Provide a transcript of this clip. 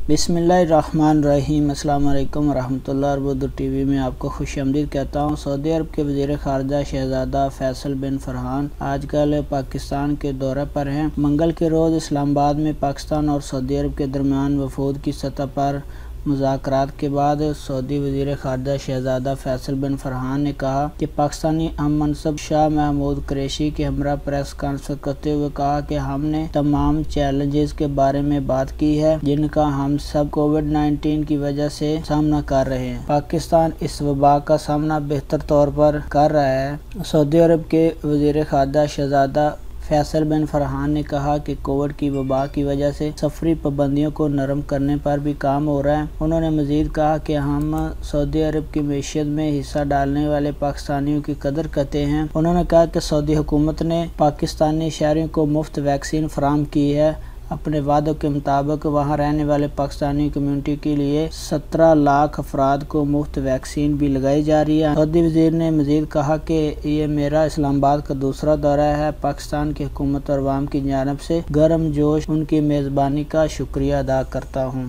بسم اللہ الرحمن الرحیم۔ السلام علیکم ورحمۃ اللہ۔ اردو ٹی وی میں آپ کو خوش آمدید کہتا ہوں۔ سعودی عرب کے وزیر خارجہ شہزادہ فیصل بن فرحان آج کل پاکستان کے دورے پر ہیں۔ منگل کے روز اسلام آباد میں پاکستان اور سعودی عرب کے درمیان وفود کی سطح پر مذاکرات کے بعد سعودی وزیر خارجہ شہزادہ فیصل بن فرحان نے کہا کہ پاکستانی ہم منصب شاہ محمود قریشی کے ہمراہ پریس کانفرنس کرتے ہوئے کہا کہ ہم نے تمام چیلنجز کے بارے میں بات کی ہے جن کا ہم سب کووڈ-19 کی وجہ سے سامنا کر رہے ہیں۔ پاکستان اس وبا کا سامنا بہتر طور پر کر رہا ہے۔ سعودی عرب کے وزیر خارجہ شہزادہ فیصل بن فرحان نے کہا کہ کووڈ کی وبا کی وجہ سے سفری پابندیوں کو نرم کرنے پر بھی کام ہو رہا ہے۔ انہوں نے مزید کہا کہ ہم سعودی عرب کی معیشت میں حصہ ڈالنے والے پاکستانیوں کی قدر کرتے ہیں۔ انہوں نے کہا کہ سعودی حکومت نے پاکستانی شہریوں کو مفت ویکسین فراہم کی ہے۔ اپنے وعدوں کے مطابق وہاں رہنے والے پاکستانی کمیونٹی کے لیے 17 لاکھ افراد کو مفت ویکسین بھی لگائی جا رہی ہے۔ سعودی وزیر نے مزید کہا کہ یہ میرا اسلام آباد کا دوسرا دورہ ہے۔ پاکستان کی حکومت اور عوام کی جانب سے گرم جوش ان کی میزبانی کا شکریہ ادا کرتا ہوں۔